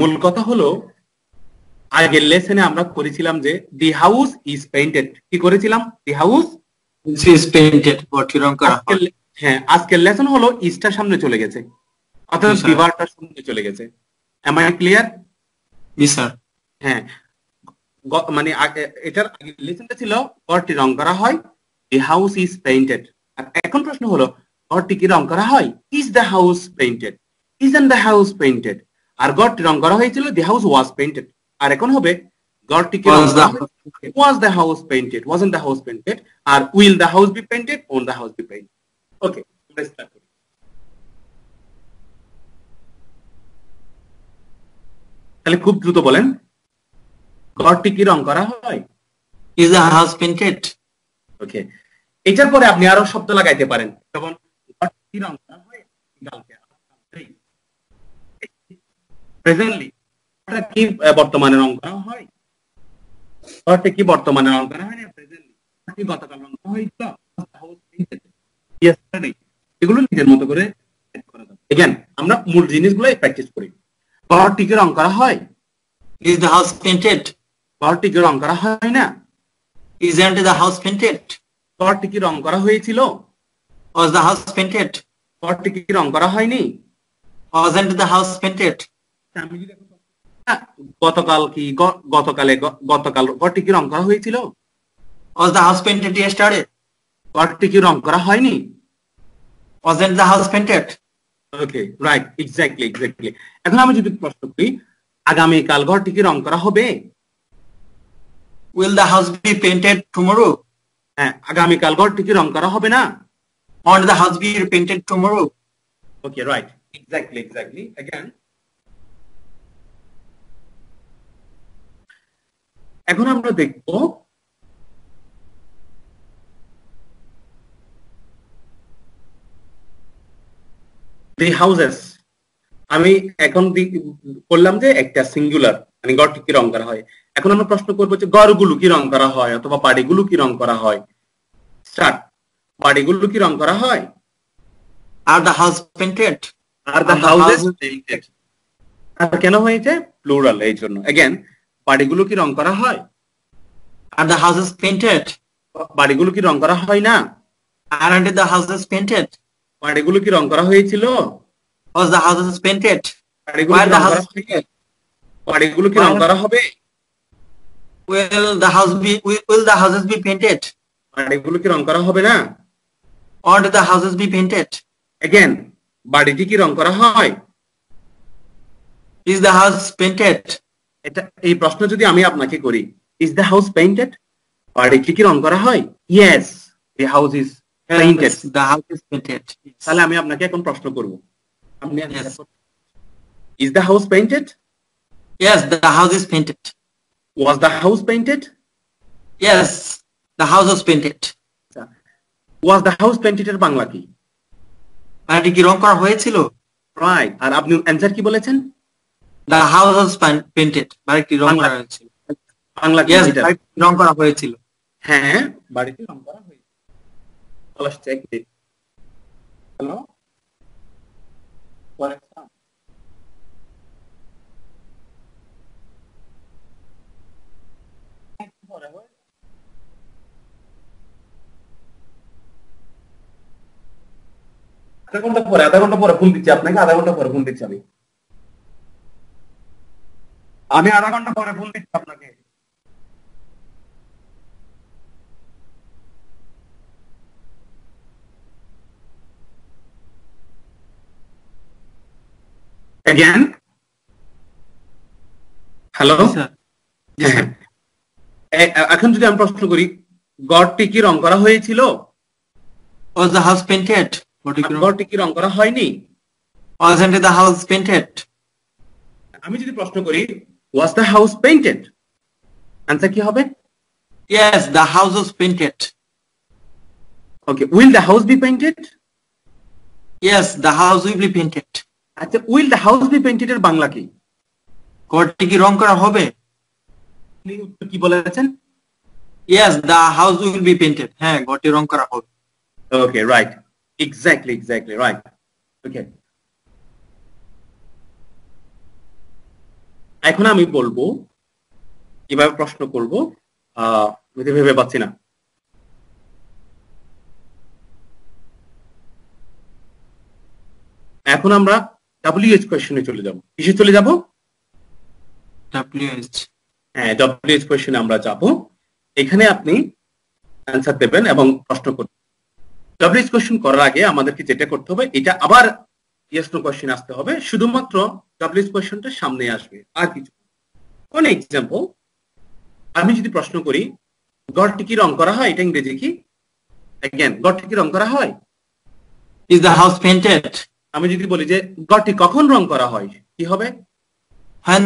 Speaker 1: মূল কথা হলো, আগের লেসনে আমরা করেছিলাম যে দি হাউস ইজ পেইন্টেড। কি করেছিলাম? দি হাউস
Speaker 2: ইজ পেইন্টেড, গড়টি রং করা হয়।
Speaker 1: হ্যাঁ, আজকের লেসন হলো ইজটা সামনে চলে গেছে, অর্থাৎ বিভারটা সামনে চলে গেছে। Am I clear?
Speaker 2: জি স্যার।
Speaker 1: হ্যাঁ, মানে এটার আগের লেসনটা ছিল গড়টি রং করা হয়, দি হাউস ইজ পেইন্টেড। আর এখন প্রশ্ন হলো, গড়টি কি রং করা হয়? Is the house painted, isn't the house painted. আর গড়টি রং করা হয়েছিল, দি হাউস ওয়াজ পেইন্টেড। আর এখন হবে, গড়টি কি রং করা হয়? Was the house painted, wasn't the house painted. আর will the house be painted, won't the house be painted. Okay, আমরা স্টার্ট করি। তাহলে খুব দ্রুত বলেন, গড়টি কি রং করা হয়?
Speaker 2: Is the house painted.
Speaker 1: Okay, এটার পরে আপনি আরো শব্দ লাগাইতে পারেন, যেমন গড়টি কি রং করা হয় কালকে, প্রেজেন্টলি এটা কি বর্তমানে রং করা হয়, গড়টি কি বর্তমানে রং করা হয় না প্রেজেন্টলি, কি গতকাল রং করা হয়েছিল, ইয়েস্টারডে। এগুলো নিজের মতো করে সেট করা যাবে। এগেন আমরা মূল জিনিসগুলো প্র্যাকটিস করি। গড়টি কি রং করা হয়?
Speaker 2: Is the house painted.
Speaker 1: গড়টি কি রং করা হয় না?
Speaker 2: Isn't the house painted.
Speaker 1: গড়টি কি রং করা হয়েছিল?
Speaker 2: Was the house painted.
Speaker 1: গড়টি কি রং করা হয়নি?
Speaker 2: Wasn't the house painted.
Speaker 1: গতকাল গতকাল গড়টি কি রং করা হয়েছিল?
Speaker 2: Was the house painted yesterday.
Speaker 1: গড়টি কি রং করা হয়নি?
Speaker 2: Wasn't the house painted.
Speaker 1: Okay, right, exactly. এখন আমি যদি প্রশ্ন করি, আগামীকাল গড়টি কি রং করা হবে?
Speaker 2: Will the house be painted tomorrow.
Speaker 1: হ্যাঁ, আগামীকাল গড়টি কি রং করা হবে না?
Speaker 2: Won't the house be painted tomorrow.
Speaker 1: Okay, right, exactly. Again, এখন আমরা দেখব দি হাউসেস। আমি এখন বললাম যে একটা সিঙ্গুলার, মানে গড়টি কি রং করা হয়। এখন আমরা প্রশ্ন করবো যে গড়গুলো কি রং করা হয়, অথবা বাড়িগুলো কি রং করা হয়। স্টার্ট। বাড়িগুলো কি রং করা হয়?
Speaker 2: Are the house painted.
Speaker 1: Are the houses painted. Are কেন হয়েছে? প্লুরাল, এই জন্য। अगेन, বাড়িগুলো কি রং করা হয়?
Speaker 2: Are the houses painted.
Speaker 1: বাড়িগুলো কি রং করা হয় না?
Speaker 2: Aren't the houses painted.
Speaker 1: বাড়িগুলো কি রং করা হয়েছিল?
Speaker 2: Was the houses painted.
Speaker 1: বাড়িগুলো কি রং করা হবে?
Speaker 2: Will the houses be painted.
Speaker 1: বাড়িগুলো কি রং করা হবে না?
Speaker 2: Won't the houses be painted.
Speaker 1: Again, বাড়িটি কি রং করা হয়?
Speaker 2: Is the house painted.
Speaker 1: এটা, এই প্রশ্ন যদি আমি আপনাকে করি, ইজ দ্য হাউস পেইন্টেড, বাড়িটি কি রং করা হয়? Yes, the house is painted.
Speaker 2: The house is painted.
Speaker 1: তাহলে আমি আপনাকে এখন প্রশ্ন করব, আপনি is the house painted?
Speaker 2: Yes, the house is painted.
Speaker 1: Was the house painted?
Speaker 2: Yes, the house was painted.
Speaker 1: Was the house painted এর বাংলা কি?
Speaker 2: বাড়িটি কি রং করা হয়েছিল?
Speaker 1: রাইট। আর আপনি অ্যানসার কি বলেছেন?
Speaker 2: The house was painted. বাড়িটি রং করা হয়েছিল।
Speaker 1: বাংলা কি
Speaker 2: Yes,
Speaker 1: এটা?
Speaker 2: বাড়িটি রং করা হয়েছিল।
Speaker 1: হ্যাঁ, বাড়িতে রং করা হয়েছে। Let's check it. Hello? What is that? আধা ঘন্টা পরে ফোন দিচ্ছি আপনাকে, আধা ঘন্টা পরে ফোন দিচ্ছি আমি আধা ঘন্টা পরে ফোন দিচ্ছি আপনাকে। Again? হ্যালো, এখন যদি আমি প্রশ্ন করি, গড়টি কি রং করা হয়েছিল?
Speaker 2: Was the house painted?
Speaker 1: গড়টি কি রং করা হয়নি?
Speaker 2: Wasn't the house painted?
Speaker 1: আমি যদি প্রশ্ন করি, was the house painted? Answer কি হবে?
Speaker 2: Yes, the house was painted.
Speaker 1: Okay, will the house be painted?
Speaker 2: Yes, the house will be painted.
Speaker 1: আচ্ছা, will the house be painted এর বাংলা কি?
Speaker 2: ঘরটি কি রং করা হবে?
Speaker 1: উত্তর কি বলেছেন?
Speaker 2: Yes, the house will be painted. হ্যাঁ, ঘরটি রং করা হবে।
Speaker 1: Okay, right. Exactly right. Okay. এখন আমি বলবো কিভাবে প্রশ্ন করব, আমি তো ভেবে পাচ্ছি না। এখন আমরা WH কোশ্চেনে চলে যাব। কিসে চলে যাব?
Speaker 2: WH।
Speaker 1: হ্যাঁ, WH কোশ্চেনে আমরা যাব। এখানে আপনি অ্যানসার দেবেন এবং প্রশ্ন করবেন। WH কোশ্চেন করার আগে আমাদেরকে যেটা করতে হবে, এটা আবার ইয়েস নো কোশ্চেন আসতে হবে, শুধুমাত্র WH কোশ্চেনটা সামনে আসবে, আর কিছু। ফর এক্সাম্পল, আমি যদি প্রশ্ন করি গড়টি কি রং করা হয়, এটা ইংরেজি কি? अगेन, গড়টি কি রং করা হয়?
Speaker 2: Is the house painted?
Speaker 1: আমি যদি বলি যে গড়টি কখন রং করা হয়, কি হবে?
Speaker 2: When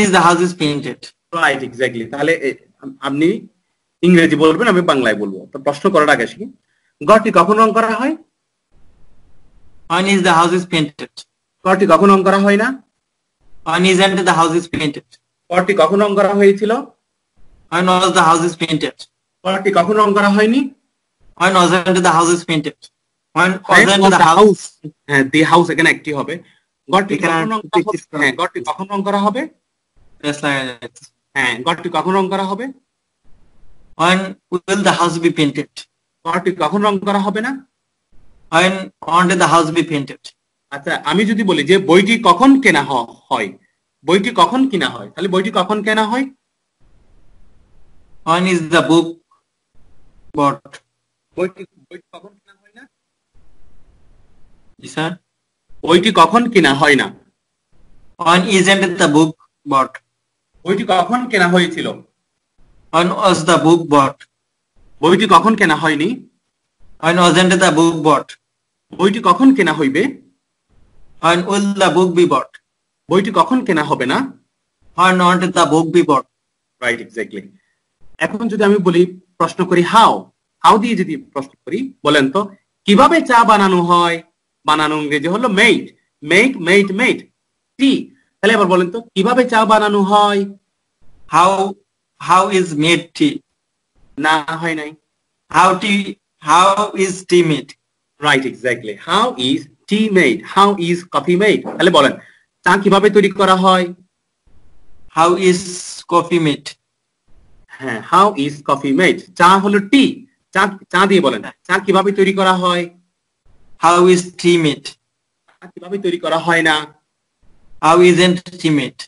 Speaker 2: is the house is painted?
Speaker 1: Right, exactly. তাহলে আপনি ইংরেজি বলবেন, আমি বাংলায় বলবো। তো প্রশ্ন করার আগে আসি, গড়টি কখন রং করা হয়?
Speaker 2: When is the house is painted?
Speaker 1: গড়টি কখন রং করা হয় না?
Speaker 2: When isn't the house is painted?
Speaker 1: গড়টি কখন রং করা হয়েছিল?
Speaker 2: When was the house is painted?
Speaker 1: গড়টি কখন রং করা হয়নি?
Speaker 2: When wasn't the house is painted? When wasn't the house?
Speaker 1: হ্যাঁ, the house এখানে একটি হবে। গড়টি কখন রং করা হবে? হ্যাঁ, গড়টি কখন রং করা হবে?
Speaker 2: Yes, লাগা যাচ্ছে।
Speaker 1: হ্যাঁ, গড়টি কখন রং করা হবে?
Speaker 2: When will the house be painted?
Speaker 1: গড়টি কখন রং করা হবে না?
Speaker 2: When won't the house be painted?
Speaker 1: আচ্ছা, আমি যদি বলি যে বইটি কখন কেনা হয়, বইটি কখন কিনা হয়, তাহলে বইটি কখন কেনা হয়?
Speaker 2: When is the book bought?
Speaker 1: বইটি কখন কেনা হয় না?
Speaker 2: Sir?
Speaker 1: বইটি কখন কেনা হয় না?
Speaker 2: When isn't the book bought?
Speaker 1: বইটি কখন কেনা হয়েছিল?
Speaker 2: When was the book bought?
Speaker 1: বইটি কখন কেনা হয়নি?
Speaker 2: When wasn't the book bought?
Speaker 1: বইটি কখন কেনা হইবে?
Speaker 2: When will the book be bought?
Speaker 1: বইটি কখন কেনা হবে না?
Speaker 2: When won't the book be bought?
Speaker 1: Right, exactly. এখন যদি আমি বলি, প্রশ্ন করি হাউ দিয়ে যদি প্রশ্ন করি, বলেন তো কিভাবে চা বানানো হয়? বানানো ইংরেজি হলো মেড টি। তাহলে এবার বলেন তো কিভাবে চা বানানো হয়?
Speaker 2: How is made tea?
Speaker 1: না, হয় নাই।
Speaker 2: How is tea made?
Speaker 1: Right, exactly. How is T made, how is coffee made. তাহলে বলেন চা কিভাবে তৈরি করা হয়?
Speaker 2: How is coffee made?
Speaker 1: হ্যাঁ, হাউ ইজ কফি মেড। চা হলো টি, চা দিয়ে বলেন চা কিভাবে তৈরি করা হয়?
Speaker 2: How is tea made?
Speaker 1: চা কিভাবে তৈরি করা হয় না?
Speaker 2: How isn't tea made?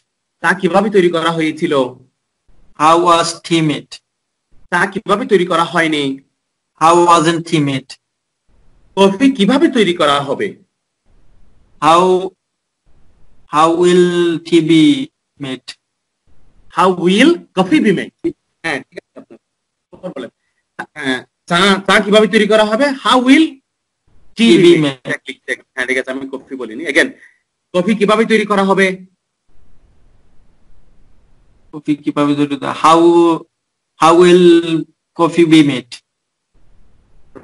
Speaker 1: চা কিভাবে তৈরি করা হয়েছিল?
Speaker 2: How was tea made?
Speaker 1: চা কিভাবে তৈরি করা হয়নি?
Speaker 2: How wasn't tea made?
Speaker 1: Coffee কিভাবে তৈরি করা হবে?
Speaker 2: How will tea be made?
Speaker 1: How will coffee be made? হ্যাঁ, ঠিক আছে। আপনি বলেন চা কিভাবে তৈরি করা হবে? How will tea be made? হ্যাঁ, ঠিক আছে, আমি কফি বলিনি। अगेन, কফি কিভাবে তৈরি করা হবে?
Speaker 2: কফি কিভাবে তৈরি করা? How will coffee be made?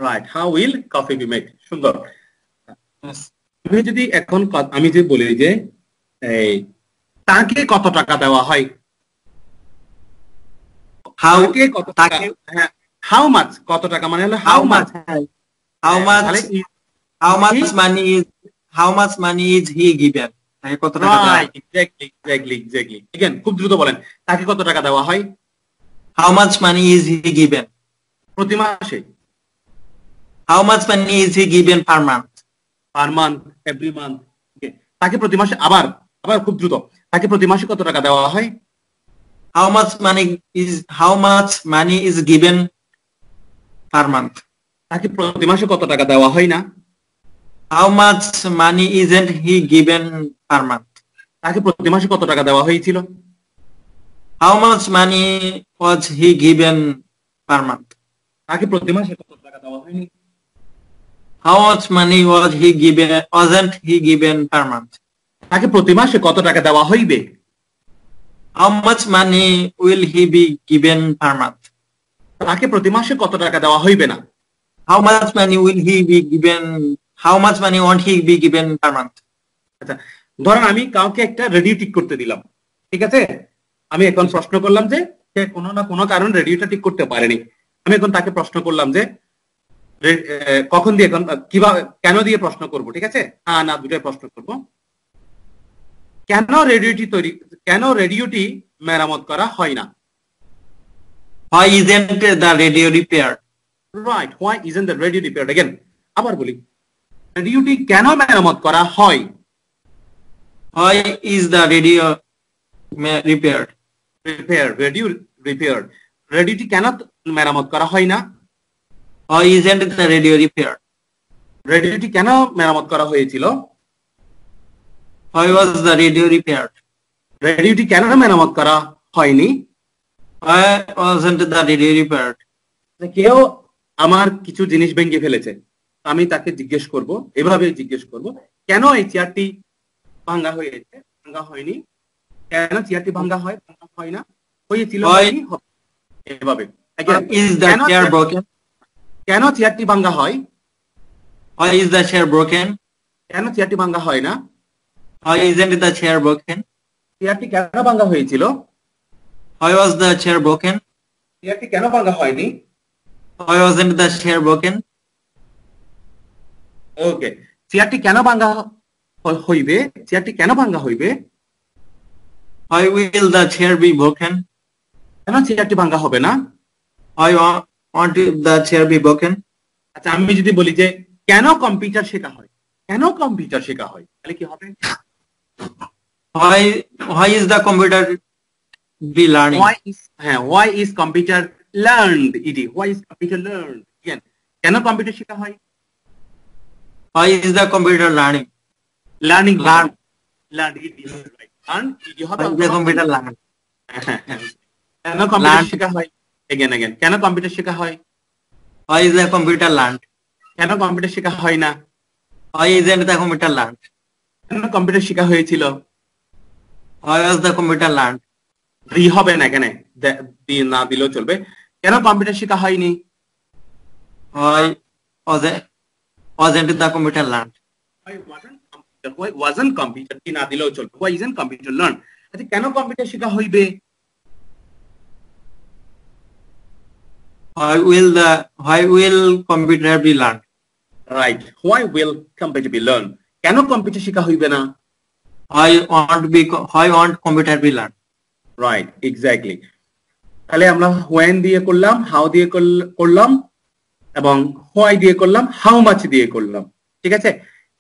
Speaker 1: Right, how will coffee be made. সুন্দর। আমি যদি বলি যে এই তাকে কত টাকা দেওয়া হয়?
Speaker 2: হাউ
Speaker 1: তাকে কত টাকা?
Speaker 2: তাকে
Speaker 1: হ্যাঁ, হাউ মাচ কত টাকা মানে হলো
Speaker 2: how
Speaker 1: how
Speaker 2: much
Speaker 1: much.
Speaker 2: How much
Speaker 1: তাহলে
Speaker 2: how much money is how much money is he given, তাকে কত টাকা দেওয়া হয়?
Speaker 1: Right, exactly. এগেন খুব দ্রুত বলেন, তাকে কত টাকা দেওয়া হয়
Speaker 2: how much money is he given,
Speaker 1: প্রতি মাসে?
Speaker 2: How much money is he given per month,
Speaker 1: per month, every month. তাকে প্রতি মাসে আবার আবার খুব দ্রুত, তাকে প্রতি মাসে কত টাকা দেওয়া হয়?
Speaker 2: How much money is given per month,
Speaker 1: তাকে প্রতি মাসে কত টাকা দেওয়া হয় না?
Speaker 2: How much money isn't he given per month,
Speaker 1: তাকে প্রতি মাসে কত টাকা দেওয়া হয়েছিল?
Speaker 2: How much money was he given per month,
Speaker 1: তাকে প্রতি মাসে কত টাকা দেওয়া হয়নি?
Speaker 2: How much money wasn't he given per month,
Speaker 1: তাকে প্রতি মাসে কত টাকা দেওয়া হইবে?
Speaker 2: How much money will he be given per month,
Speaker 1: তাকে প্রতি মাসে কত টাকা দেওয়া হইবে না?
Speaker 2: How much money will he be given, how much money want he be given per month.
Speaker 1: আচ্ছা, ধরেন আমি কাউকে একটা রেডিও টিক করতে দিলাম, ঠিক আছে? আমি এখন প্রশ্ন করলাম যে সে কোনো না কোনো কারণ রেডিওটা ঠিক করতে পারেনি। আমি এখন তাকে প্রশ্ন করলাম যে কখন দিয়ে, এখন কিভাবে, কেন দিয়ে প্রশ্ন করব, ঠিক আছে? হ্যাঁ না, দুটাই প্রশ্ন করব। কেন রেডিওটি মেরামত করা হয় না?
Speaker 2: Why isn't the radio repaired?
Speaker 1: Right, why isn't the radio repaired? Again আবার বলি, রেডিওটি কেন মেরামত করা হয়?
Speaker 2: Why is the radio repaired?
Speaker 1: Radio repaired. রেডিওটি কেন মেরামত করা হয় না?
Speaker 2: Why isn't the radio repaired?
Speaker 1: রেডিওটি কেন মেরামত করা হয়েছিল?
Speaker 2: Why was the radio repaired?
Speaker 1: রেডিওটি কেন মেরামত করা হয়নি?
Speaker 2: Why wasn't the radio repaired?
Speaker 1: কেউ আমার কিছু জিনিস ভেঙে ফেলেছে, আমি তাকে জিজ্ঞেস করব, এভাবে জিজ্ঞেস করব, কেন এই চেয়ারটি ভাঙা হয়েছে, ভাঙা হয়নি? কেন চেয়ারটি ভাঙা হয়, ভাঙা হয় না? হয়েছিল, হয়নি, এভাবে।
Speaker 2: Is the chair broken?
Speaker 1: কেন চেয়ারটি ভাঙা হয়?
Speaker 2: Why is the chair broken?
Speaker 1: কেন চেয়ারটি ভাঙা হয় না?
Speaker 2: Why isn't the chair broken?
Speaker 1: চেয়ারটি কেন ভাঙা হয়েছিল?
Speaker 2: Why was the chair broken?
Speaker 1: চেয়ারটি কেন ভাঙা হয়নি?
Speaker 2: Why wasn't the chair broken?
Speaker 1: ওকে, চেয়ারটি কেন ভাঙা হইবে? চেয়ারটি কেন ভাঙা হইবে?
Speaker 2: Why will the chair be broken?
Speaker 1: কেন চেয়ারটি ভাঙা হবে না?
Speaker 2: Why won't the chair be broken?
Speaker 1: আচ্ছা, আমি যদি বলি যে কেন কম্পিউটার শেখা হয়, কেন কম্পিউটার শেখা হয়, তাহলে কি হবে?
Speaker 2: Why is the computer be learning?
Speaker 1: Why is computer learned? Why is computer learned? Again, কেন কম্পিউটার শেখা হয়?
Speaker 2: Why is the computer learning?
Speaker 1: Learning,
Speaker 2: Learn.
Speaker 1: Learn, right? Learn, হবে
Speaker 2: Why is the computer learning?
Speaker 1: কেন computer শেখা হয়? Again, কেন computer শেখা হয়?
Speaker 2: Why is the computer learned?
Speaker 1: কেন কম্পিউটার শেখা হয় না?
Speaker 2: Why isn't the computer learned?
Speaker 1: কেন কম্পিউটার শেখা হয়েছিল?
Speaker 2: Why was the computer learned?
Speaker 1: হবে না, এখানে না দিলেও চলবে। কেন কম্পিউটার শেখা হয়নি?
Speaker 2: Why wasn't the computer learned?
Speaker 1: Why wasn't computer না দিলেও চলবে। Why isn't computer learned? আচ্ছা, কেন কম্পিউটার শেখা হইবে?
Speaker 2: Why will computer be learned?
Speaker 1: Right. Why will computer be learned? কেন কম্পিউটার শেখা হইবে না?
Speaker 2: Why won't computer be learned?
Speaker 1: Right, exactly. তাহলে আমরা when দিয়ে করলাম, how দিয়ে করলাম, এবং why দিয়ে করলাম, how much দিয়ে করলাম, ঠিক আছে?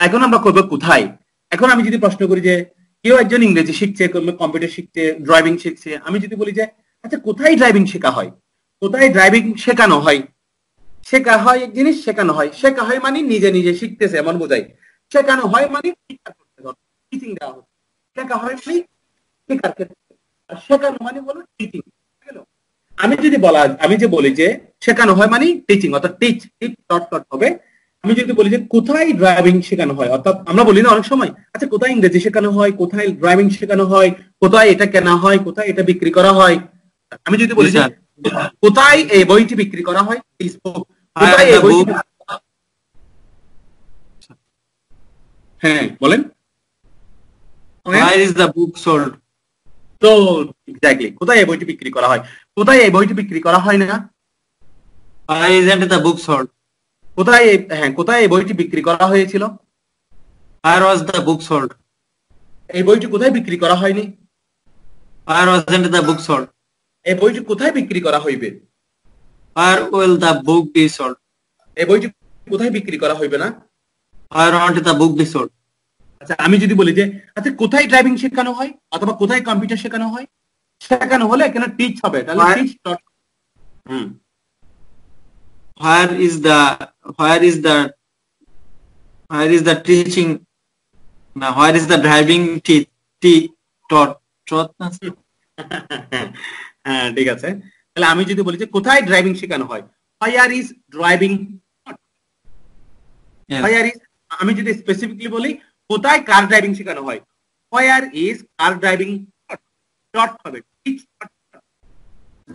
Speaker 1: এখন আমরা করব কোথায়। এখন আমি যদি প্রশ্ন করি যে কেউ একজন ইংরেজি শিখছে, কম্পিউটার শিখছে, ড্রাইভিং শিখছে, আমি যদি বলি যে আচ্ছা কোথায় ড্রাইভিং শেখা হয়, কোথায় ড্রাইভিং শেখানো হয়? শেখা হয় এক জিনিস, শেখানো হয়। শেখা হয় মানে নিজে নিজে শিখতেছে এমন বোঝায়। শেখানো হয় মানে টিচিং দেওয়া হচ্ছে। শেখা হয় মানে শেখার ক্ষেত্রে, আর শেখানো মানে হলো টিচিং। আমি যে বলি যে শেখানো হয় মানে টিচিং, অর্থাৎ টিচ হবে। আমি যদি বলি যে কোথায় ড্রাইভিং শেখানো হয়, অর্থাৎ আমরা বলি না অনেক সময় আচ্ছা কোথায় ইংরেজি শেখানো হয়, কোথায় ড্রাইভিং শেখানো হয়, কোথায় এটা কেনা হয়, কোথায় এটা বিক্রি করা হয়। আমি যদি বলি যে কোথায় এই বইটি বিক্রি করা হয়, কোথায় এই বইটি, হ্যাঁ বলেন।
Speaker 2: Where is the book sold?
Speaker 1: তো এক্স্যাক্টলি, কোথায় এই বইটি বিক্রি করা হয়? কোথায় এই বইটি বিক্রি করা হয় না?
Speaker 2: Where isn't the book sold?
Speaker 1: কোথায় হ্যাঁ, কোথায় এই বইটি বিক্রি করা হয়েছিল?
Speaker 2: Where was the book sold?
Speaker 1: এই বইটি কোথায় বিক্রি করা হয়নি?
Speaker 2: Where wasn't the book sold?
Speaker 1: এই বইটি কোথায় বিক্রি করা হইবে?
Speaker 2: Where will the book be sold?
Speaker 1: এই বইটি কোথায় বিক্রি করা হইবে না?
Speaker 2: Where won't the book be sold?
Speaker 1: আচ্ছা, আমি যদি বলি যে আচ্ছা কোথায় ড্রাইভিং শেখানো হয় অথবা কোথায় কম্পিউটার শেখানো হয়, শেখানো হলে এখানে টিচ হবে, তাহলে teach dot.
Speaker 2: Where is the teaching? Now, where is the driving taught?
Speaker 1: হ্যাঁ, ঠিক আছে। তাহলে আমি যদি বলি যে কোথায় ড্রাইভিং শেখানো হয়, where is driving taught? Where is, আমি যদি স্পেসিফিকলি বলি কোথায় কার ড্রাইভিং শেখানো হয়, where is car driving taught? Dot হবে, teach dot.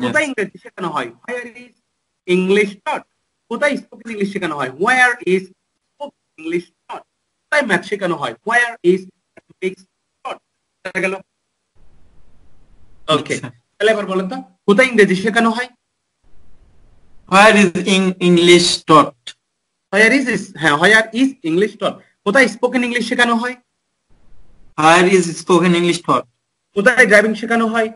Speaker 1: কোথায় ইংরেজি শেখানো হয়, where is English taught? কোথায় স্পোকেন ইংলিশ শেখানো হয়, where is spoken English taught? কোথায় ম্যাথ শেখানো হয়, where is mathematics taught? দেখা গেল। ওকে, তাহলে এবার বলেন তো কোথায় ইংরেজি শেখানো হয়?
Speaker 2: Where is English taught?
Speaker 1: where is English taught? কোথায় স্পোকেন ইংলিশ শেখানো হয়?
Speaker 2: Where is spoken English taught?
Speaker 1: কোথায় ড্রাইভিং শেখানো হয়?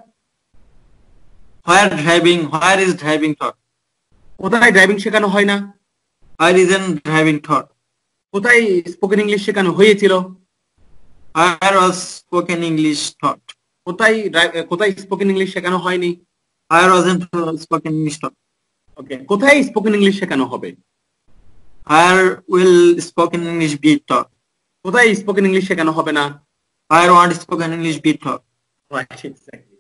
Speaker 2: Where is driving taught?
Speaker 1: কোথায় ড্রাইভিং শেখানো হয় না?
Speaker 2: Where isn't driving taught?
Speaker 1: কোথায় স্পোকেন ইংলিশ শেখানো হয়েছিল?
Speaker 2: Where was spoken English taught?
Speaker 1: কোথায় স্পোকেন ইংলিশ শেখানো হয়নি?
Speaker 2: Where wasn't spoken English taught?
Speaker 1: ওকে, কোথায় স্পোকেন ইংলিশ শেখানো হবে?
Speaker 2: Where will spoken English be taught?
Speaker 1: কোথায় স্পোকেন ইংলিশ শেখানো হবে না?
Speaker 2: Where won't spoken English be taught?
Speaker 1: Right, exactly.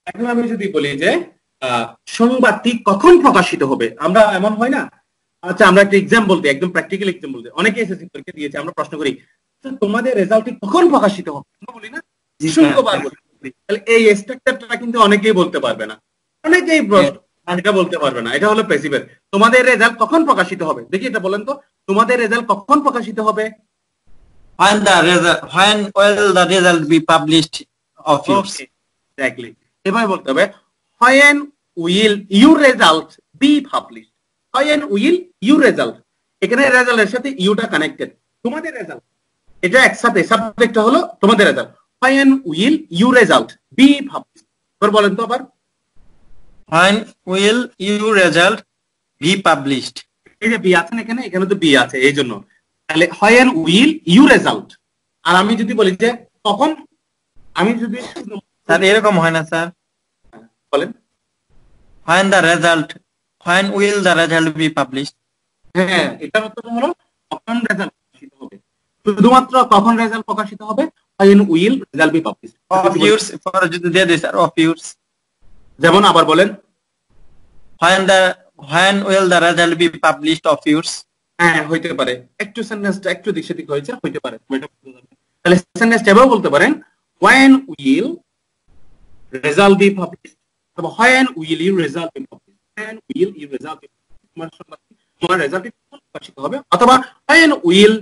Speaker 1: এখন আমি যদি বলি যে সংবাদটি কখন প্রকাশিত হবে, আমরা এমন হয় না, আচ্ছা আমরা একটা এক্সাম্পল দিই, একদম প্র্যাকটিক্যাল এক্সাম্পল দিই। অনেকে এসএসসি পরীক্ষা দিয়েছে, আমরা প্রশ্ন করি তোমাদের রেজাল্টটি কখন প্রকাশিত হবে, আমরা বলি না শুক্রবার বলি। তাহলে এই স্ট্রাকচারটা কিন্তু অনেকেই বলতে পারবে না, অনেকেই এটা বলতে পারবে না। এটা হলো প্যাসিভের। তোমাদের রেজাল্ট কখন প্রকাশিত হবে, দেখি এটা বলেন তো, তোমাদের রেজাল্ট কখন প্রকাশিত হবে?
Speaker 2: When will the result be published of yours?
Speaker 1: Exactly, এভাবে বলতে হবে when will your result be published? when will your result, এখানে রেজাল্টের সাথে ইউটা কানেক্টেড, তোমাদের রেজাল্ট এটা একসাথে, সাবজেক্টটা হলো তোমাদের result. when will your result be published? এবার বলেন তো আবার,
Speaker 2: When will your result be published?
Speaker 1: এই যে বি আছে না এখানে, এখানে তো বি আছে এই জন্য। তাহলে when will your result, আর আমি যদি বলি যে কখন, আমি যদি
Speaker 2: স্যার এরকম হয় না স্যার,
Speaker 1: বলেন
Speaker 2: when will the result be published?
Speaker 1: হ্যাঁ, এটার উত্তর হলো কখন রেজাল্ট প্রকাশিত হবে, শুধুমাত্র কখন রেজাল্ট প্রকাশিত হবে, when will result be published
Speaker 2: Of yours, for যদি দিয়ে দিই স্যার, of yours।
Speaker 1: যেমন আবার বলেন,
Speaker 2: when will the result be published of yours?
Speaker 1: হ্যাঁ হইতে পারে, একটু সেন্টেন্সটা একটু দিক সেদিক হয়েছে, হইতে পারে। তাহলে সেন্টেন্সটা এভাবে বলতে পারেন when will result be published, অথবা when will your result be published, when will your result be published, তোমার রেজাল্ট প্রকাশিত হবে, অথবা when will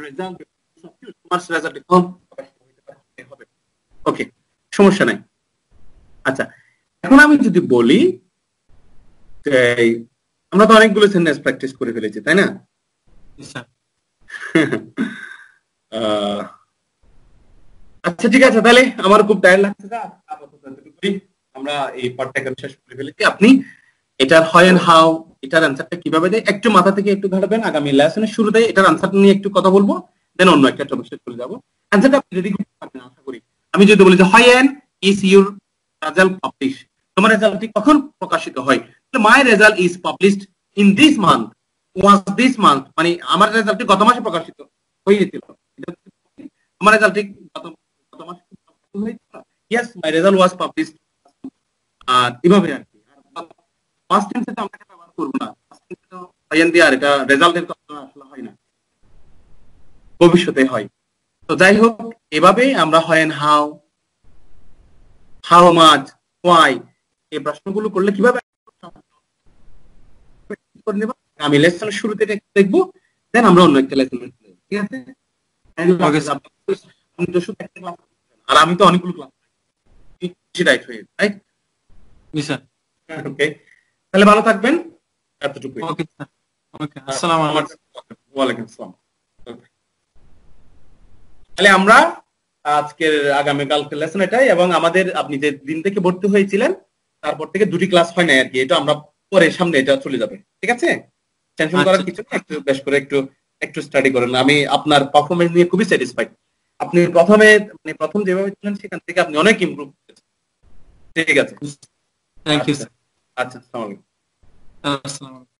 Speaker 1: result be published, তোমার রেজাল্ট কখন প্রকাশিত হবে। ওকে, সমস্যা নাই। আচ্ছা, এখন আমি যদি বলি, আমরা তো অনেকগুলো সেন্টেন্স প্র্যাকটিস করে ফেলেছি, তাই না? আচ্ছা ঠিক আছে, তাহলে আমার খুব টায়ার লাগছে, আমরা এই পার্টটা শেষ করে ফেলেছি। আপনি এটার হয় এন্ড হাউ, এটার অ্যান্সারটা কিভাবে দেয় একটু মাথা থেকে একটু ঘাটবেন। আগামী লেসনের শুরুতে এটার অ্যান্সারটা নিয়ে একটু কথা বলবো, দেন অন্য একটা টপিকে চলে যাবো। অ্যান্সারটা আপনি রেডি করতে পারবেন আশা করি। আমি যদি বলি যে when is your result published, তোমার রেজাল্টটি কখন প্রকাশিত হয়, my result is published in this month, was this month, মানে আমার রেজাল্টটি গত মাসে প্রকাশিত হয়েছিল, আমার রেজাল্টটি গত মাসে প্রকাশিত হয়েছিল, yes my result was published। আর এভাবে আর কি, ফার্স্ট টেন্সে তো আমরা এটা ব্যবহার করব না, ফার্স্ট টেন্সে তো when দিয়ে আর এটা রেজাল্টের কথা আসলে হয় না, ভবিষ্যতে হয়। তো যাই হোক, এভাবে আমরা when, how much, why এই প্রশ্নগুলো করলে কিভাবে করে নেব, আমি লেসনের শুরুতে এটা দেখবো, দেন আমরা অন্য একটা লেসন, ঠিক আছে? আপনি তো শুধু একটা ক্লাস, আর আমি তো অনেকগুলো ক্লাস, রাইট হয়ে রাইট।
Speaker 2: জি স্যার।
Speaker 1: ওকে, তাহলে ভালো থাকবেন, এতটুকুই।
Speaker 2: ওকে স্যার, ওকে, আসসালামু আলাইকুম।
Speaker 1: ওয়ালাইকুম আসসালাম। তাহলে আমরা আজকের আগামীকালকে লেসন এটাই, এবং আমাদের আপনি যে দিন থেকে ভর্তি হয়েছিলেন তারপর থেকে 2টি ক্লাস হয় নাই আর কি, এটা আমরা পরে সামনে এটা চলে যাবে, ঠিক আছে? টেনশন করার কিছু নেই, একটু বেশ করে একটু একটু স্টাডি করেন। আমি আপনার পারফরমেন্স নিয়ে খুবই স্যাটিসফাইড। আপনি প্রথম যেভাবে ছিলেন সেখান থেকে আপনি অনেক ইমপ্রুভ করেছেন। ঠিক আছে,
Speaker 2: থ্যাংক ইউ
Speaker 1: আচ্ছা
Speaker 2: স্যার।
Speaker 1: আচ্ছা, আসসালামু আলাইকুম।
Speaker 2: আসসালামু আলাইকুম।